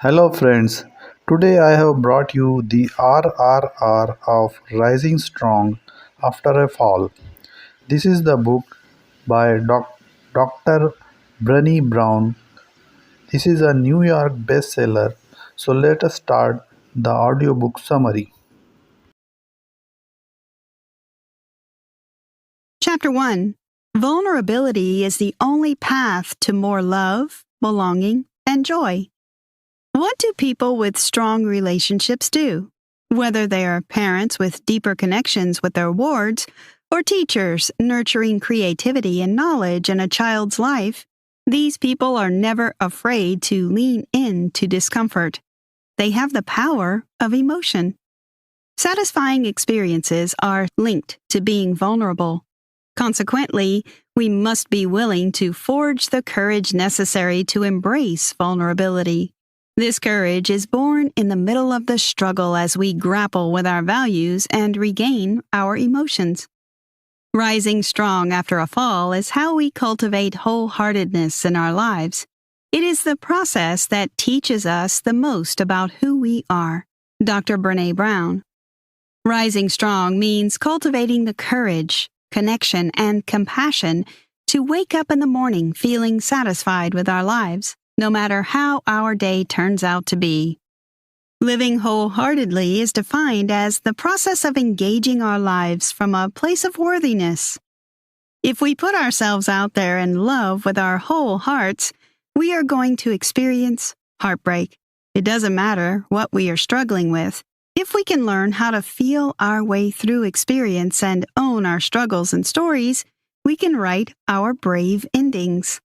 Hello friends, today I have brought you the RRR of Rising Strong After a Fall. This is the book by Dr. Brene Brown. This is a New York bestseller. So let us start the audiobook summary. Chapter 1. Vulnerability is the only path to more love, belonging, and joy. What do people with strong relationships do? Whether they are parents with deeper connections with their wards, or teachers nurturing creativity and knowledge in a child's life, these people are never afraid to lean into discomfort. They have the power of emotion. Satisfying experiences are linked to being vulnerable. Consequently, we must be willing to forge the courage necessary to embrace vulnerability. This courage is born in the middle of the struggle as we grapple with our values and regain our emotions. Rising strong after a fall is how we cultivate wholeheartedness in our lives. It is the process that teaches us the most about who we are. Dr. Brene Brown. Rising strong means cultivating the courage, connection, and compassion to wake up in the morning feeling satisfied with our lives, no matter how our day turns out to be. Living wholeheartedly is defined as the process of engaging our lives from a place of worthiness. If we put ourselves out there in love with our whole hearts, we are going to experience heartbreak. It doesn't matter what we are struggling with. If we can learn how to feel our way through experience and own our struggles and stories, we can write our brave endings.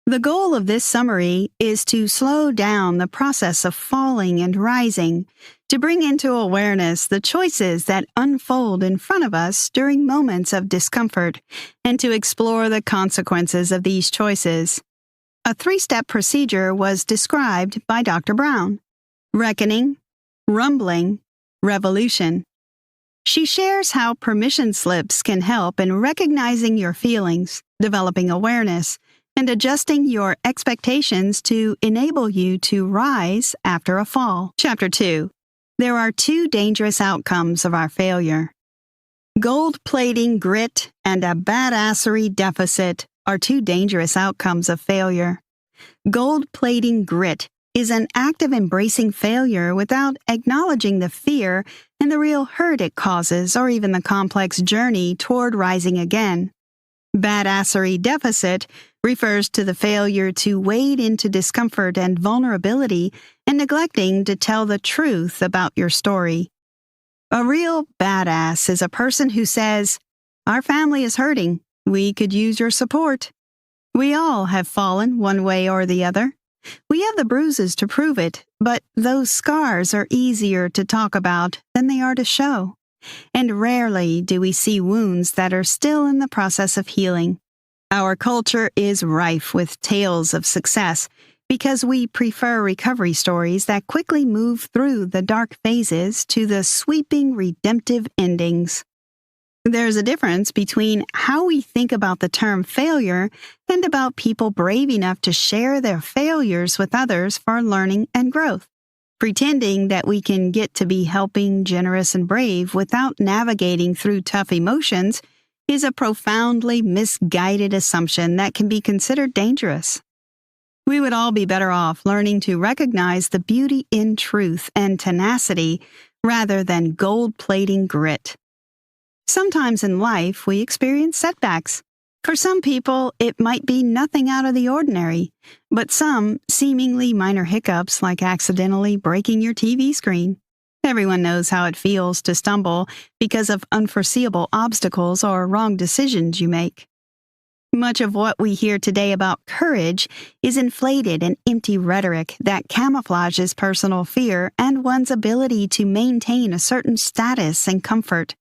The goal of this summary is to slow down the process of falling and rising, to bring into awareness the choices that unfold in front of us during moments of discomfort, and to explore the consequences of these choices. A 3-step procedure was described by Dr. Brown: reckoning, rumbling, revolution. She shares how permission slips can help in recognizing your feelings, developing awareness, and adjusting your expectations to enable you to rise after a fall. Chapter 2. There are 2 dangerous outcomes of our failure. Gold-plating grit and a badassery deficit are 2 dangerous outcomes of failure. Gold-plating grit is an act of embracing failure without acknowledging the fear and the real hurt it causes, or even the complex journey toward rising again. Badassery deficit refers to the failure to wade into discomfort and vulnerability and neglecting to tell the truth about your story. A real badass is a person who says, "Our family is hurting. We could use your support." We all have fallen one way or the other. We have the bruises to prove it, but those scars are easier to talk about than they are to show. And rarely do we see wounds that are still in the process of healing. Our culture is rife with tales of success because we prefer recovery stories that quickly move through the dark phases to the sweeping redemptive endings. There's a difference between how we think about the term failure and about people brave enough to share their failures with others for learning and growth. Pretending that we can get to be helping, generous, and brave without navigating through tough emotions is a profoundly misguided assumption that can be considered dangerous. We would all be better off learning to recognize the beauty in truth and tenacity rather than gold-plating grit. Sometimes in life, we experience setbacks. For some people, it might be nothing out of the ordinary, but some seemingly minor hiccups like accidentally breaking your TV screen. Everyone knows how it feels to stumble because of unforeseeable obstacles or wrong decisions you make. Much of what we hear today about courage is inflated and empty rhetoric that camouflages personal fear and one's ability to maintain a certain status and comfort.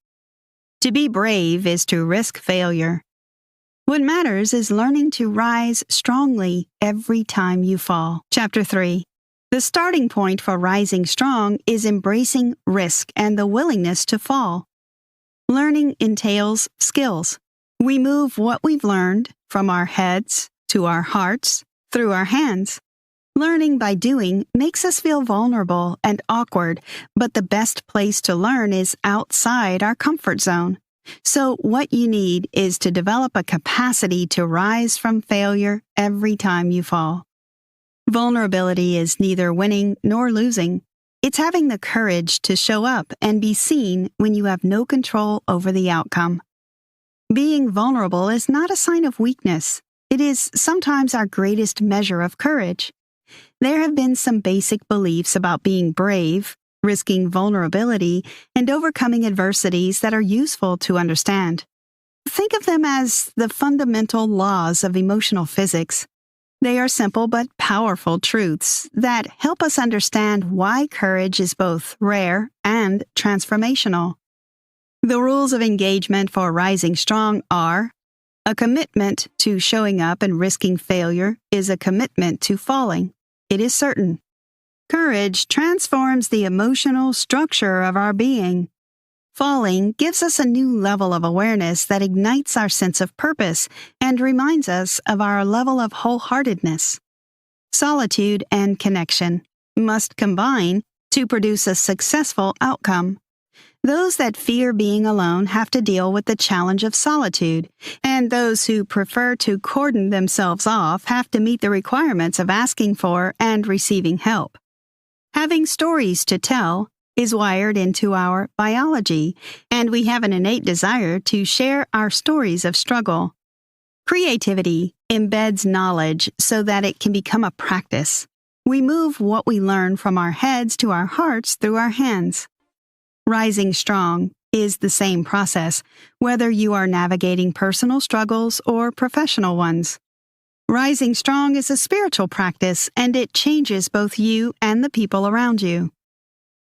To be brave is to risk failure. What matters is learning to rise strongly every time you fall. Chapter 3. The starting point for rising strong is embracing risk and the willingness to fall. Learning entails skills. We move what we've learned from our heads to our hearts through our hands. Learning by doing makes us feel vulnerable and awkward, but the best place to learn is outside our comfort zone. So what you need is to develop a capacity to rise from failure every time you fall. Vulnerability is neither winning nor losing. It's having the courage to show up and be seen when you have no control over the outcome. Being vulnerable is not a sign of weakness. It is sometimes our greatest measure of courage. There have been some basic beliefs about being brave, risking vulnerability, and overcoming adversities that are useful to understand. Think of them as the fundamental laws of emotional physics. They are simple but powerful truths that help us understand why courage is both rare and transformational. The rules of engagement for rising strong are: a commitment to showing up and risking failure is a commitment to falling. It is certain. Courage transforms the emotional structure of our being. Falling gives us a new level of awareness that ignites our sense of purpose and reminds us of our level of wholeheartedness. Solitude and connection must combine to produce a successful outcome. Those that fear being alone have to deal with the challenge of solitude, and those who prefer to cordon themselves off have to meet the requirements of asking for and receiving help. Having stories to tell is wired into our biology, and we have an innate desire to share our stories of struggle. Creativity embeds knowledge so that it can become a practice. We move what we learn from our heads to our hearts through our hands. Rising strong is the same process, whether you are navigating personal struggles or professional ones. Rising strong is a spiritual practice, and it changes both you and the people around you.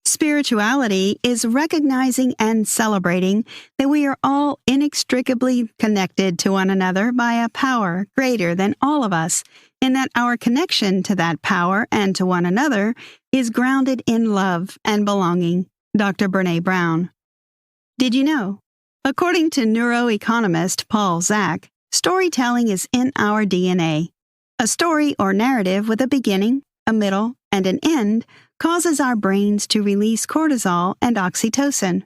Spirituality is recognizing and celebrating that we are all inextricably connected to one another by a power greater than all of us, and that our connection to that power and to one another is grounded in love and belonging. Dr. Brene Brown. Did you know? According to neuroeconomist Paul Zak, storytelling is in our DNA. A story or narrative with a beginning, a middle, and an end causes our brains to release cortisol and oxytocin.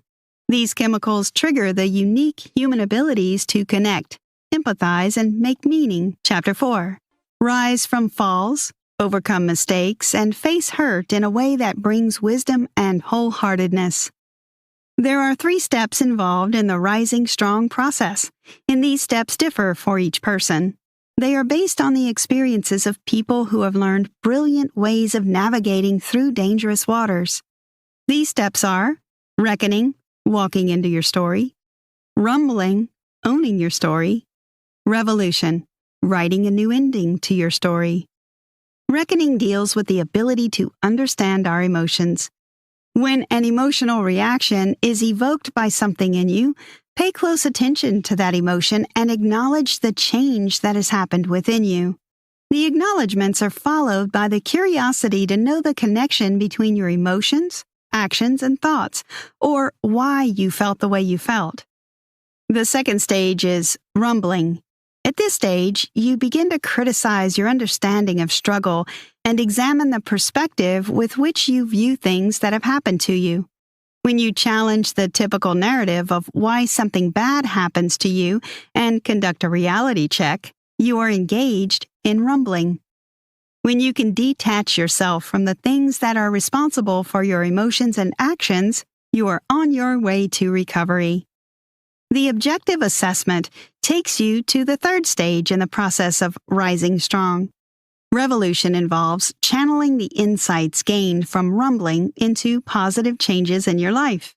These chemicals trigger the unique human abilities to connect, empathize, and make meaning. Chapter 4. Rise from falls, overcome mistakes, and face hurt in a way that brings wisdom and wholeheartedness. There are 3 steps involved in the rising strong process, and these steps differ for each person. They are based on the experiences of people who have learned brilliant ways of navigating through dangerous waters. These steps are reckoning, walking into your story; rumbling, owning your story; revolution, writing a new ending to your story. Reckoning deals with the ability to understand our emotions. When an emotional reaction is evoked by something in you, pay close attention to that emotion and acknowledge the change that has happened within you. The acknowledgments are followed by the curiosity to know the connection between your emotions, actions, and thoughts, or why you felt the way you felt. The second stage is rumbling. At this stage, you begin to criticize your understanding of struggle and examine the perspective with which you view things that have happened to you. When you challenge the typical narrative of why something bad happens to you and conduct a reality check, you are engaged in rumbling. When you can detach yourself from the things that are responsible for your emotions and actions, you are on your way to recovery. The objective assessment takes you to the third stage in the process of rising strong. Revolution involves channeling the insights gained from rumbling into positive changes in your life.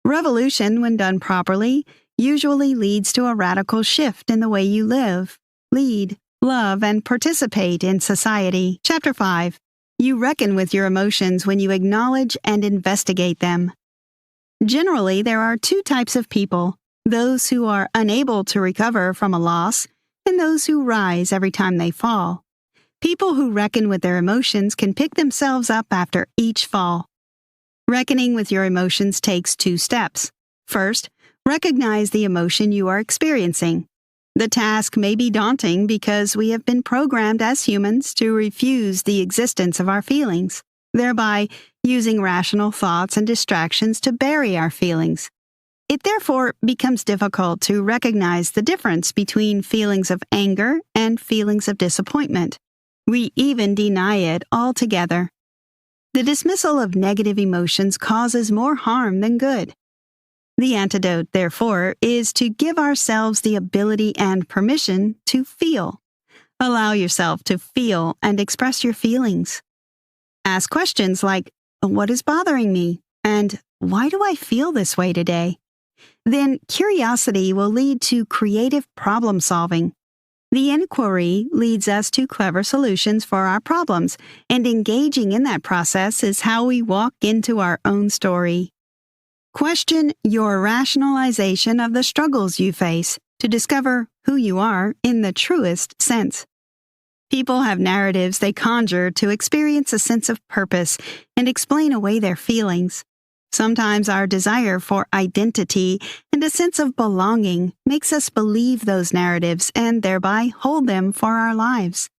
Revolution, when done properly, usually leads to a radical shift in the way you live, lead, love, and participate in society. Chapter 5. You reckon with your emotions when you acknowledge and investigate them. Generally, there are 2 types of people: those who are unable to recover from a loss, and those who rise every time they fall. People who reckon with their emotions can pick themselves up after each fall. Reckoning with your emotions takes 2 steps. First, recognize the emotion you are experiencing. The task may be daunting because we have been programmed as humans to refuse the existence of our feelings, thereby using rational thoughts and distractions to bury our feelings. It therefore becomes difficult to recognize the difference between feelings of anger and feelings of disappointment. We even deny it altogether. The dismissal of negative emotions causes more harm than good. The antidote, therefore, is to give ourselves the ability and permission to feel. Allow yourself to feel and express your feelings. Ask questions like, "What is bothering me?" and "Why do I feel this way today?" Then curiosity will lead to creative problem solving. The inquiry leads us to clever solutions for our problems, and engaging in that process is how we walk into our own story. Question your rationalization of the struggles you face to discover who you are in the truest sense. People have narratives they conjure to experience a sense of purpose and explain away their feelings. Sometimes our desire for identity and a sense of belonging makes us believe those narratives and thereby hold them for our lives.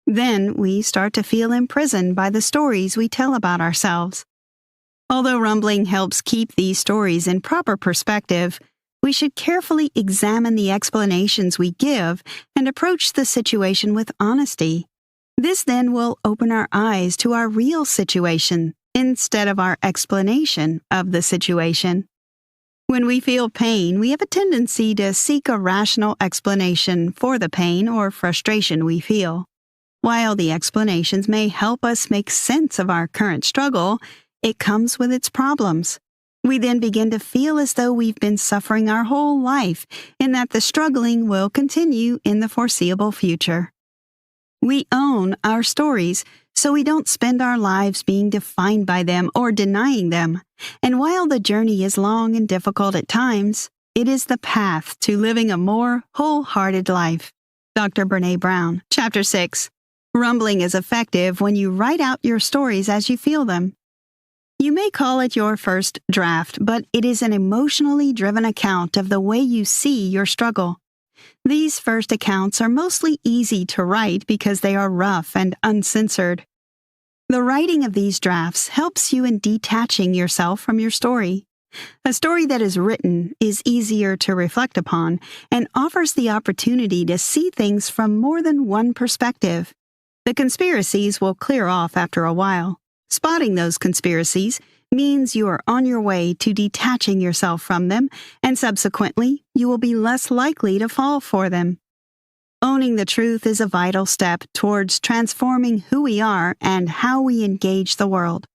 Then we start to feel imprisoned by the stories we tell about ourselves. Although rumbling helps keep these stories in proper perspective, we should carefully examine the explanations we give and approach the situation with honesty. This then will open our eyes to our real situation instead of our explanation of the situation. When we feel pain, we have a tendency to seek a rational explanation for the pain or frustration we feel. While the explanations may help us make sense of our current struggle, it comes with its problems. We then begin to feel as though we've been suffering our whole life and that the struggling will continue in the foreseeable future. We own our stories, so we don't spend our lives being defined by them or denying them. And while the journey is long and difficult at times, it is the path to living a more wholehearted life. Dr. Brene Brown. Chapter 6. Rumbling is effective when you write out your stories as you feel them. You may call it your first draft, but it is an emotionally driven account of the way you see your struggle. These first accounts are mostly easy to write because they are rough and uncensored. The writing of these drafts helps you in detaching yourself from your story. A story that is written is easier to reflect upon and offers the opportunity to see things from more than one perspective. The conspiracies will clear off after a while. Spotting those conspiracies means you are on your way to detaching yourself from them, and subsequently, you will be less likely to fall for them. Owning the truth is a vital step towards transforming who we are and how we engage the world.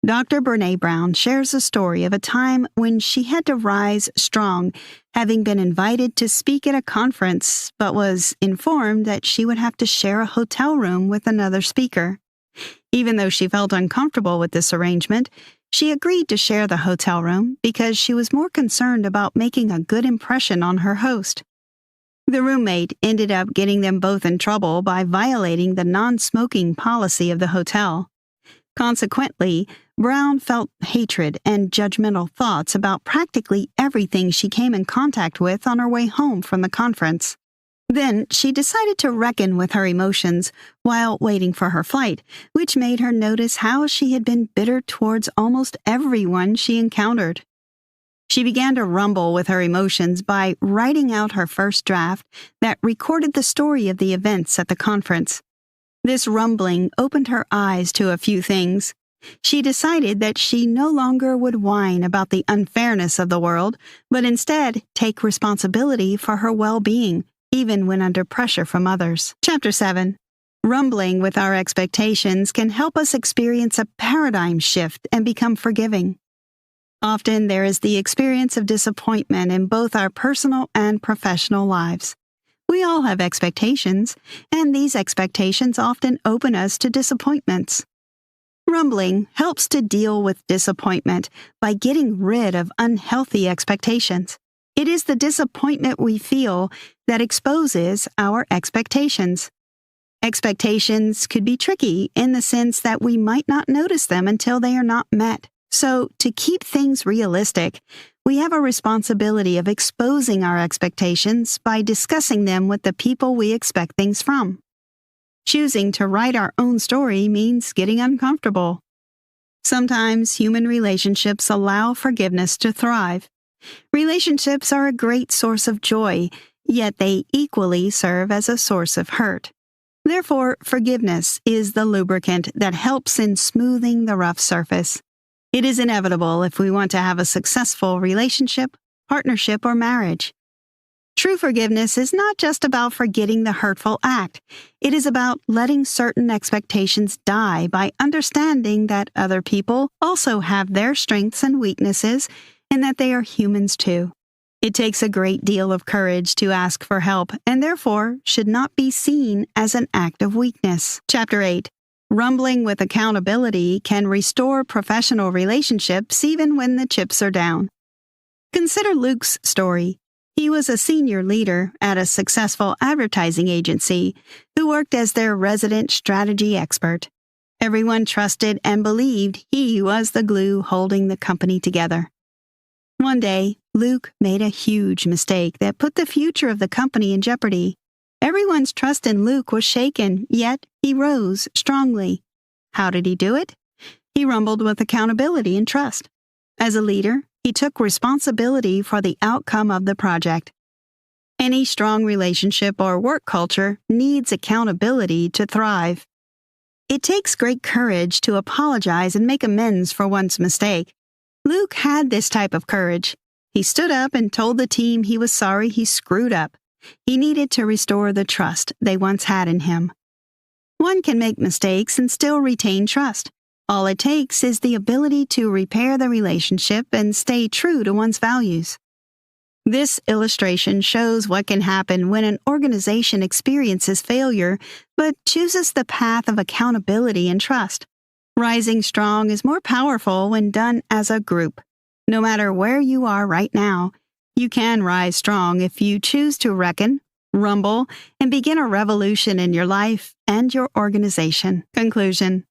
Dr. Brene Brown shares a story of a time when she had to rise strong, having been invited to speak at a conference, but was informed that she would have to share a hotel room with another speaker. Even though she felt uncomfortable with this arrangement, she agreed to share the hotel room because she was more concerned about making a good impression on her host. The roommate ended up getting them both in trouble by violating the non-smoking policy of the hotel. Consequently, Brown felt hatred and judgmental thoughts about practically everything she came in contact with on her way home from the conference. Then she decided to reckon with her emotions while waiting for her flight, which made her notice how she had been bitter towards almost everyone she encountered. She began to rumble with her emotions by writing out her first draft that recorded the story of the events at the conference. This rumbling opened her eyes to a few things. She decided that she no longer would whine about the unfairness of the world, but instead take responsibility for her well-being, even when under pressure from others. Chapter 7. Rumbling with our expectations can help us experience a paradigm shift and become forgiving. Often there is the experience of disappointment in both our personal and professional lives. We all have expectations, and these expectations often open us to disappointments. Rumbling helps to deal with disappointment by getting rid of unhealthy expectations. It is the disappointment we feel that exposes our expectations. Expectations could be tricky in the sense that we might not notice them until they are not met. So, to keep things realistic, we have a responsibility of exposing our expectations by discussing them with the people we expect things from. Choosing to write our own story means getting uncomfortable. Sometimes human relationships allow forgiveness to thrive. Relationships are a great source of joy, yet they equally serve as a source of hurt. Therefore, forgiveness is the lubricant that helps in smoothing the rough surface. It is inevitable if we want to have a successful relationship, partnership, or marriage. True forgiveness is not just about forgetting the hurtful act. It is about letting certain expectations die by understanding that other people also have their strengths and weaknesses and that they are humans too. It takes a great deal of courage to ask for help and therefore should not be seen as an act of weakness. Chapter 8. Rumbling with accountability can restore professional relationships even when the chips are down. Consider Luke's story. He was a senior leader at a successful advertising agency who worked as their resident strategy expert. Everyone trusted and believed he was the glue holding the company together. One day, Luke made a huge mistake that put the future of the company in jeopardy. Everyone's trust in Luke was shaken, yet he rose strongly. How did he do it? He rumbled with accountability and trust. As a leader, he took responsibility for the outcome of the project. Any strong relationship or work culture needs accountability to thrive. It takes great courage to apologize and make amends for one's mistake. Luke had this type of courage. He stood up and told the team he was sorry he screwed up. He needed to restore the trust they once had in him. One can make mistakes and still retain trust. All it takes is the ability to repair the relationship and stay true to one's values. This illustration shows what can happen when an organization experiences failure but chooses the path of accountability and trust. Rising strong is more powerful when done as a group. No matter where you are right now, you can rise strong if you choose to reckon, rumble, and begin a revolution in your life and your organization. Conclusion.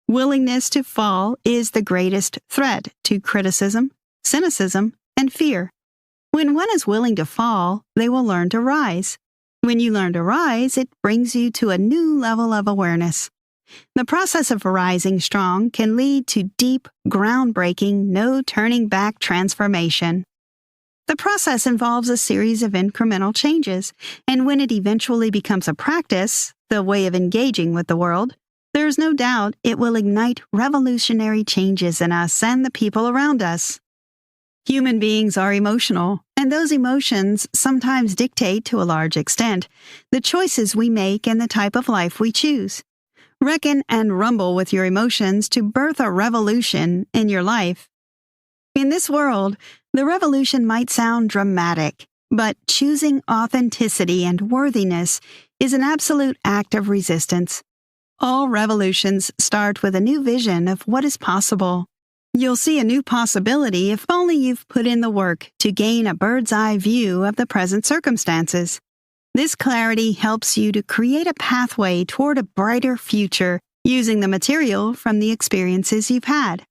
Willingness to fall is the greatest threat to criticism, cynicism, and fear. When one is willing to fall, they will learn to rise. When you learn to rise, it brings you to a new level of awareness. The process of rising strong can lead to deep, groundbreaking, no-turning-back transformation. The process involves a series of incremental changes, and when it eventually becomes a practice, the way of engaging with the world, there is no doubt it will ignite revolutionary changes in us and the people around us. Human beings are emotional, and those emotions sometimes dictate, to a large extent, the choices we make and the type of life we choose. Reckon and rumble with your emotions to birth a revolution in your life. In this world, the revolution might sound dramatic, but choosing authenticity and worthiness is an absolute act of resistance. All revolutions start with a new vision of what is possible. You'll see a new possibility if only you've put in the work to gain a bird's-eye view of the present circumstances. This clarity helps you to create a pathway toward a brighter future using the material from the experiences you've had.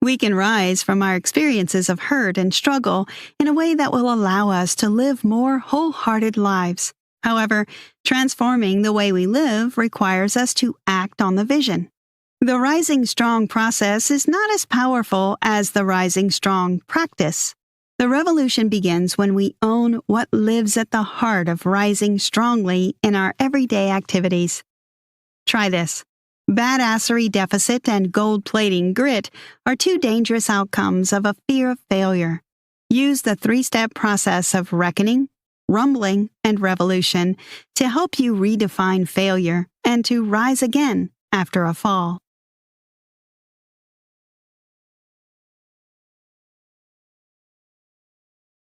We can rise from our experiences of hurt and struggle in a way that will allow us to live more wholehearted lives. However, transforming the way we live requires us to act on the vision. The Rising Strong process is not as powerful as the Rising Strong practice. The revolution begins when we own what lives at the heart of rising strongly in our everyday activities. Try this. Badassery deficit and gold-plating grit are two dangerous outcomes of a fear of failure. Use the 3-step process of reckoning, rumbling, and revolution to help you redefine failure and to rise again after a fall.